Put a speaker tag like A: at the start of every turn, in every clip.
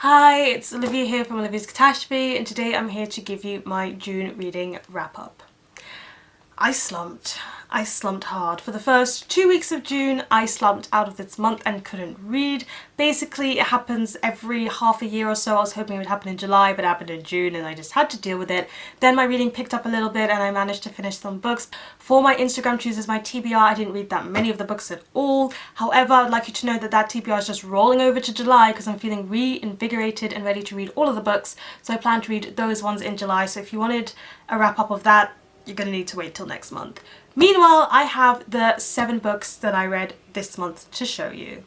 A: Hi, it's Olivia here from Olivia's Catastrophe, and today I'm here to give you my June reading wrap-up. I slumped hard. For the first 2 weeks of June, I slumped out of this month and couldn't read. Basically, it happens every half a year or so. I was hoping it would happen in July, but it happened in June and I just had to deal with it. Then my reading picked up a little bit and I managed to finish some books. For my Instagram choosers, my TBR, I didn't read that many of the books at all. However, I'd like you to know that that TBR is just rolling over to July because I'm feeling reinvigorated and ready to read all of the books. So I plan to read those ones in July. So if you wanted a wrap-up of that, you're going to need to wait till next month. Meanwhile, I have the 7 books that I read this month to show you.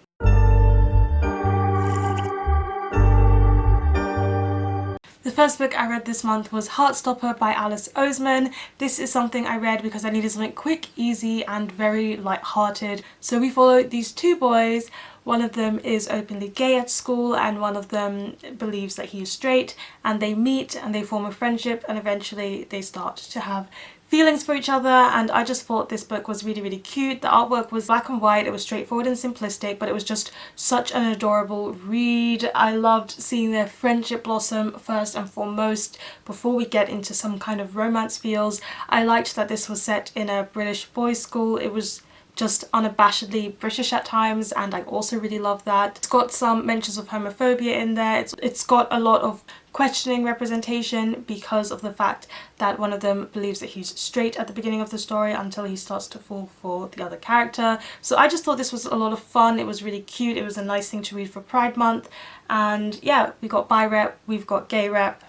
A: The first book I read this month was Heartstopper by Alice Oseman. This is something I read because I needed something quick, easy and very light-hearted. So we follow these 2 boys. One of them is openly gay at school and one of them believes that he is straight, and they meet and they form a friendship and eventually they start to have feelings for each other. And I just thought this book was really cute. The artwork was black and white, it was straightforward and simplistic, but it was just such an adorable read. I loved seeing their friendship blossom first and foremost before we get into some kind of romance feels. I liked that this was set in a British boys' school. It was just unabashedly British at times, and I also really love that. It's got some mentions of homophobia in there. It's got a lot of questioning representation because of the fact that one of them believes that he's straight at the beginning of the story until he starts to fall for the other character. So I just thought this was a lot of fun. It was really cute. It was a nice thing to read for Pride Month. And yeah, we got bi rep, we've got gay rep.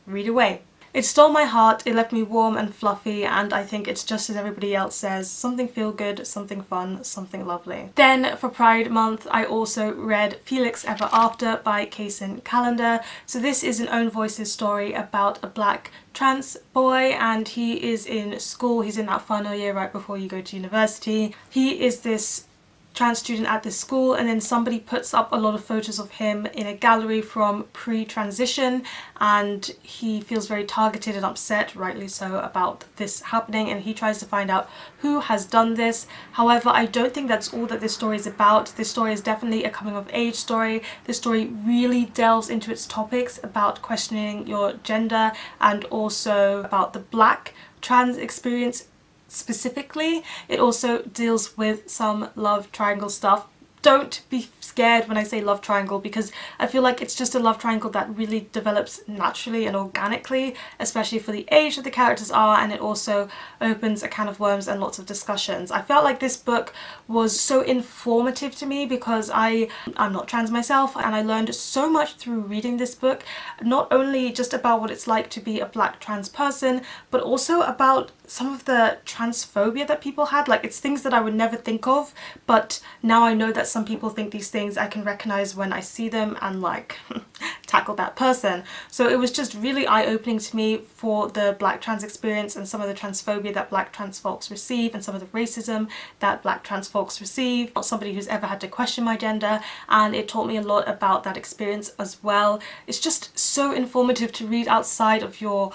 A: Read away. It stole my heart, it left me warm and fluffy, and I think it's just as everybody else says, something feel good, something fun, something lovely. Then for Pride Month I also read Felix Ever After by Kacen Callender. So this is an Own Voices story about a black trans boy, and he is in school. He's in that final year right before you go to university. He is this trans student at this school, and then somebody puts up a lot of photos of him in a gallery from pre-transition, and he feels very targeted and upset, rightly so, about this happening, and he tries to find out who has done this. However, I don't think that's all that this story is about. This story is definitely a coming of age story. This story really delves into its topics about questioning your gender and also about the black trans experience specifically. It also deals with some love triangle stuff. Don't be scared when I say love triangle, because I feel like it's just a love triangle that really develops naturally and organically, especially for the age that the characters are, and it also opens a can of worms and lots of discussions. I felt like this book was so informative to me because I'm not trans myself, and I learned so much through reading this book, not only just about what it's like to be a black trans person, but also about some of the transphobia that people had. Like, it's things that I would never think of, but now I know that some people think these things. I can recognize when I see them and like tackle that person. So it was just really eye-opening to me for the black trans experience and some of the transphobia that black trans folks receive and some of the racism that black trans folks receive. Not somebody who's ever had to question my gender, and it taught me a lot about that experience as well. It's just so informative to read outside of your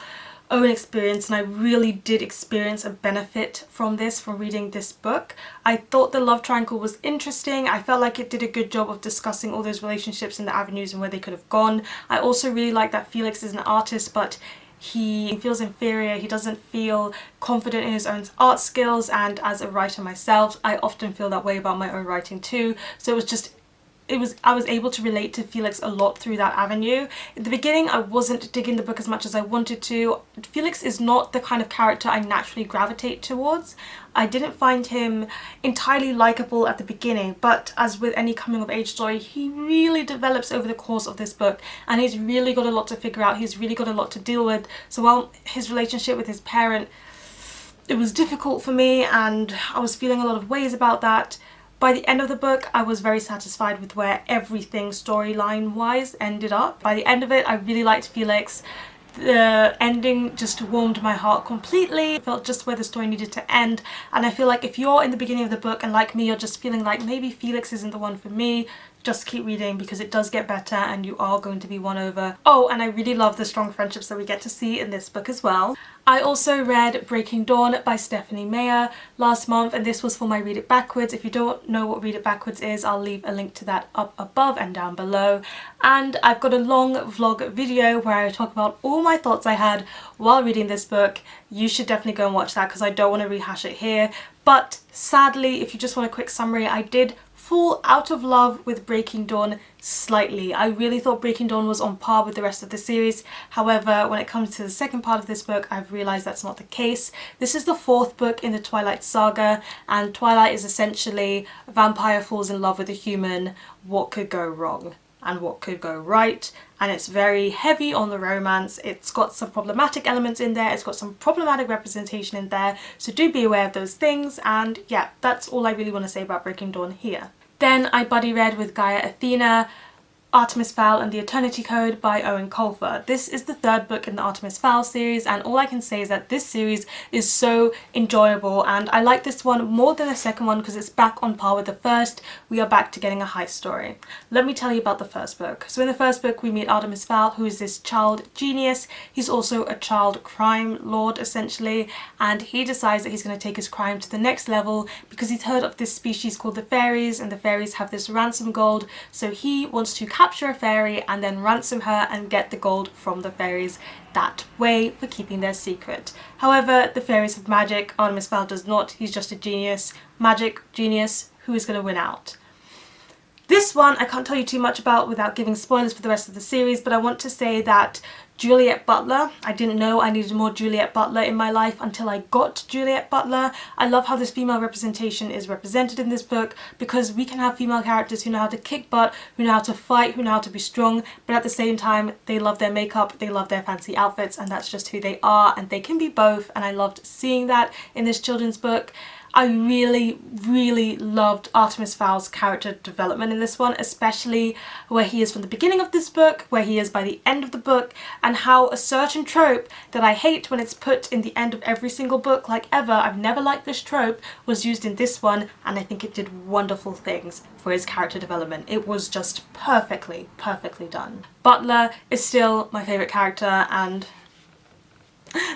A: own experience, and I really did experience a benefit from reading this book. I thought the love triangle was interesting. I felt like it did a good job of discussing all those relationships and the avenues and where they could have gone. I also really like that Felix is an artist, but he feels inferior. He doesn't feel confident in his own art skills, and as a writer myself, I often feel that way about my own writing too. So I was able to relate to Felix a lot through that avenue. In the beginning, I wasn't digging the book as much as I wanted to. Felix is not the kind of character I naturally gravitate towards. I didn't find him entirely likable at the beginning, but as with any coming of age story, he really develops over the course of this book, and he's really got a lot to figure out. He's really got a lot to deal with. So while his relationship with his parent, it was difficult for me and I was feeling a lot of ways about that, by the end of the book I was very satisfied with where everything storyline wise ended up. By the end of it, I really liked Felix. The ending just warmed my heart completely. It felt just where the story needed to end, and I feel like if you're in the beginning of the book and like me, you're just feeling like maybe Felix isn't the one for me, just keep reading because it does get better and you are going to be won over. Oh, and I really love the strong friendships that we get to see in this book as well. I also read Breaking Dawn by Stephenie Meyer last month, and this was for my Read It Backwards. If you don't know what Read It Backwards is, I'll leave a link to that up above and down below. And I've got a long vlog video where I talk about all my thoughts I had while reading this book. You should definitely go and watch that because I don't want to rehash it here. But sadly, if you just want a quick summary, I did fall out of love with Breaking Dawn slightly. I really thought Breaking Dawn was on par with the rest of the series. However, when it comes to the second part of this book, I've realised that's not the case. This is the fourth book in the Twilight saga, and Twilight is essentially a vampire falls in love with a human. What could go wrong? And what could go right? And it's very heavy on the romance. It's got some problematic elements in there, it's got some problematic representation in there, so do be aware of those things. And yeah, that's all I really want to say about Breaking Dawn here. Then I buddy read with Gaia Athena Artemis Fowl and the Eternity Code by Eoin Colfer. This is the third book in the Artemis Fowl series, and all I can say is that this series is so enjoyable, and I like this one more than the second one because it's back on par with the first. We are back to getting a heist story. Let me tell you about the first book. So in the first book we meet Artemis Fowl, who is this child genius. He's also a child crime lord essentially, and he decides that he's going to take his crime to the next level because he's heard of this species called the fairies, and the fairies have this ransom gold, so he wants to capture a fairy and then ransom her and get the gold from the fairies that way for keeping their secret. However, the fairies have magic, Artemis Fowl does not, he's just a genius. Magic, genius, who is going to win out? This one I can't tell you too much about without giving spoilers for the rest of the series, but I want to say that Juliet Butler, I didn't know I needed more Juliet Butler in my life until I got Juliet Butler. I love how this female representation is represented in this book because we can have female characters who know how to kick butt, who know how to fight, who know how to be strong, but at the same time they love their makeup, they love their fancy outfits, and that's just who they are, and they can be both, and I loved seeing that in this children's book. I really loved Artemis Fowl's character development in this one, especially where he is from the beginning of this book, where he is by the end of the book, and how a certain trope that I hate when it's put in the end of every single book, like ever, I've never liked this trope, was used in this one, and I think it did wonderful things for his character development. It was just perfectly done. Butler is still my favourite character, and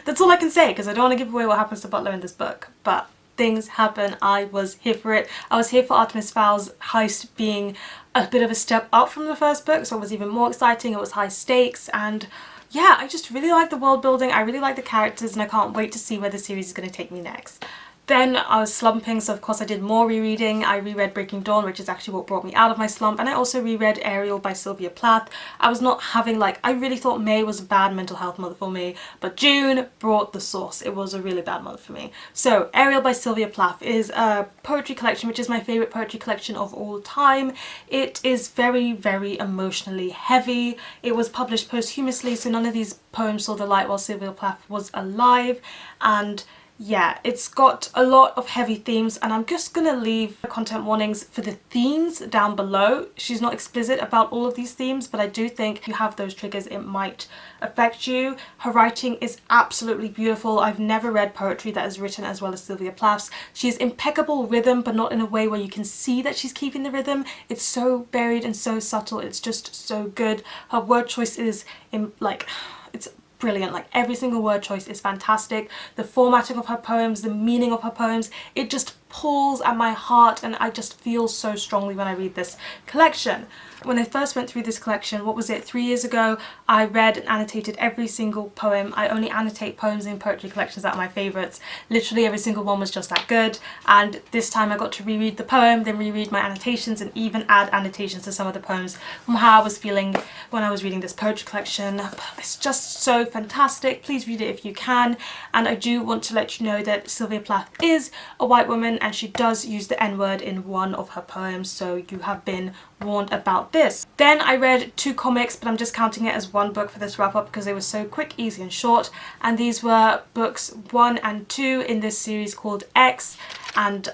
A: that's all I can say because I don't want to give away what happens to Butler in this book, but things happen. I was here for it. I was here for Artemis Fowl's heist being a bit of a step up from the first book, so it was even more exciting. It was high stakes, and yeah, I just really like the world building, I really like the characters, and I can't wait to see where the series is going to take me next. Then I was slumping, so of course I did more rereading. I reread Breaking Dawn, which is actually what brought me out of my slump, and I also reread Ariel by Sylvia Plath. I was not having I really thought May was a bad mental health month for me, but June brought the sauce. It was a really bad month for me. So Ariel by Sylvia Plath is a poetry collection, which is my favourite poetry collection of all time. It is very emotionally heavy. It was published posthumously, so none of these poems saw the light while Sylvia Plath was alive, and yeah, it's got a lot of heavy themes, and I'm just gonna leave content warnings for the themes down below. She's not explicit about all of these themes, but I do think if you have those triggers it might affect you. Her writing is absolutely beautiful. I've never read poetry that is written as well as Sylvia Plath's. She has impeccable rhythm, but not in a way where you can see that she's keeping the rhythm. It's so buried and so subtle, it's just so good. Her word choice is it's brilliant. Every single word choice is fantastic. The formatting of her poems, the meaning of her poems, it just pulls at my heart, and I just feel so strongly when I read this collection. When I first went through this collection, what was it, 3 years ago, I read and annotated every single poem. I only annotate poems in poetry collections that are my favourites. Literally every single one was just that good, and this time I got to reread the poem, then reread my annotations, and even add annotations to some of the poems from how I was feeling when I was reading this poetry collection. It's just so fantastic. Please read it if you can, and I do want to let you know that Sylvia Plath is a white woman, and she does use the N-word in one of her poems, so you have been warned about this. Then I read 2 comics, but I'm just counting it as one book for this wrap up because they were so quick, easy and short, and these were books 1 and 2 in this series called X, and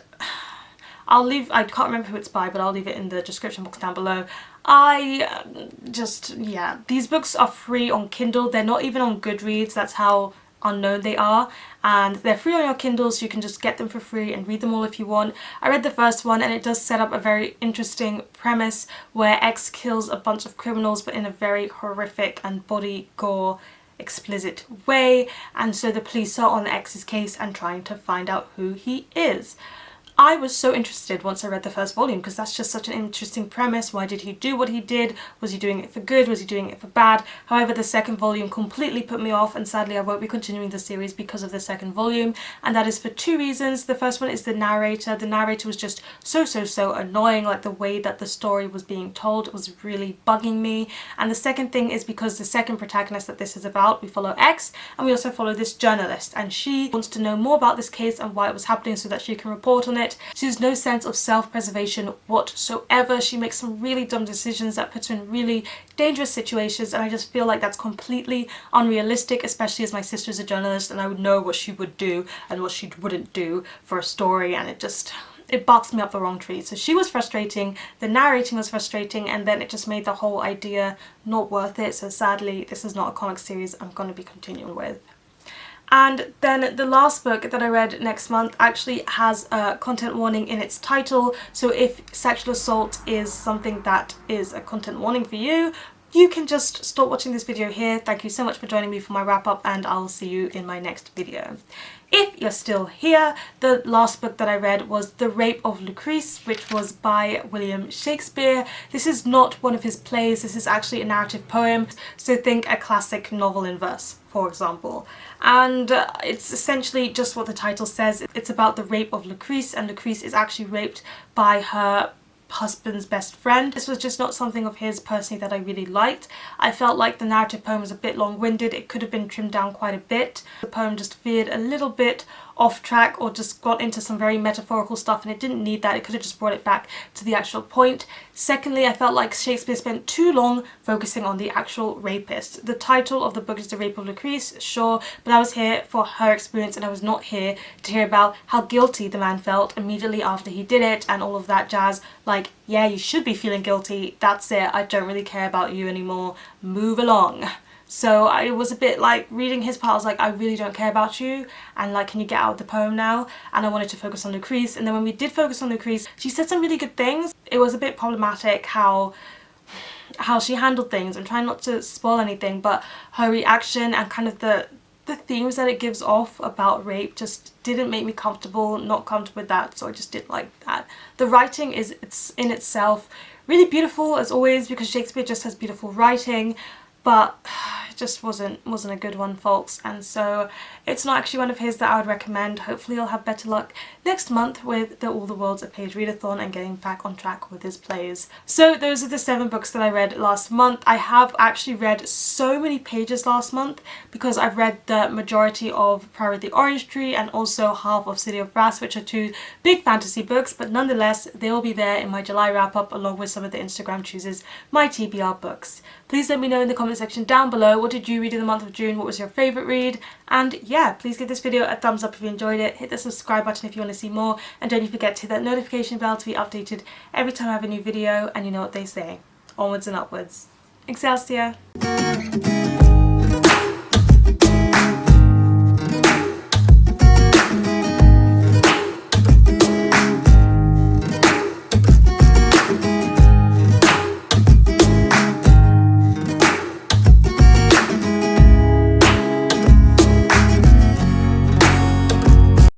A: I can't remember who it's by, but I'll leave it in the description box down below. Yeah, these books are free on Kindle. They're not even on Goodreads. That's how unknown they are, and they're free on your Kindle, so you can just get them for free and read them all if you want. I read the first one and it does set up a very interesting premise where X kills a bunch of criminals but in a very horrific and body gore explicit way, and so the police are on X's case and trying to find out who he is. I was so interested once I read the first volume because that's just such an interesting premise. Why did he do what he did? Was he doing it for good? Was he doing it for bad? However, the second volume completely put me off, and sadly I won't be continuing the series because of the second volume, and that is for two reasons. The first one is the narrator. The narrator was just so annoying, like the way that the story was being told was really bugging me. And the second thing is because the second protagonist that this is about, we follow X, and we also follow this journalist, and she wants to know more about this case and why it was happening so that she can report on it. She has no sense of self-preservation whatsoever. She makes some really dumb decisions that puts her in really dangerous situations, and I just feel like that's completely unrealistic, especially as my sister's a journalist and I would know what she would do and what she wouldn't do for a story, and it barks me up the wrong tree. So she was frustrating, the narrating was frustrating, and then it just made the whole idea not worth it. So sadly, this is not a comic series I'm going to be continuing with. And then the last book that I read next month actually has a content warning in its title, so if sexual assault is something that is a content warning for you, you can just stop watching this video here. Thank you so much for joining me for my wrap up, and I'll see you in my next video. If you're still here, the last book that I read was The Rape of Lucrece, which was by William Shakespeare. This is not one of his plays, this is actually a narrative poem, so think a classic novel in verse, for example. And it's essentially just what the title says. It's about the rape of Lucrece, and Lucrece is actually raped by her husband's best friend. This was just not something of his personally that I really liked. I felt like the narrative poem was a bit long-winded. It could have been trimmed down quite a bit. The poem just veered a little bit off track or just got into some very metaphorical stuff, and it didn't need that. It could have just brought it back to the actual point. Secondly, I felt like Shakespeare spent too long focusing on the actual rapist. The title of the book is The Rape of Lucrece, sure, but I was here for her experience and I was not here to hear about how guilty the man felt immediately after he did it and all of that jazz. Like, yeah, you should be feeling guilty, that's it, I don't really care about you anymore, move along. So I was a bit like, reading his part, I was like, I really don't care about you, and like, can you get out of the poem now? And I wanted to focus on Lucrece, and then when we did focus on Lucrece, she said some really good things. It was a bit problematic how she handled things. I'm trying not to spoil anything, but her reaction and kind of the themes that it gives off about rape just didn't make me not comfortable with that, so I just didn't like that. The writing it's in itself really beautiful as always, because Shakespeare just has beautiful writing, but it just wasn't a good one, folks, and so it's not actually one of his that I would recommend. Hopefully I'll have better luck next month with the All the World's a Page readathon and getting back on track with his plays. So those are the 7 books that I read last month. I have actually read so many pages last month because I've read the majority of Priory of the Orange Tree and also half of City of Brass, which are 2 big fantasy books, but nonetheless they will be there in my July wrap up along with some of the Instagram chooses, my TBR books. Please let me know in the comment section down below, what did you read in the month of June, what was your favourite read, and yeah, please give this video a thumbs up if you enjoyed it, hit the subscribe button if you want to see more, and don't forget to hit that notification bell to be updated every time I have a new video, and you know what they say, onwards and upwards. Excelsior!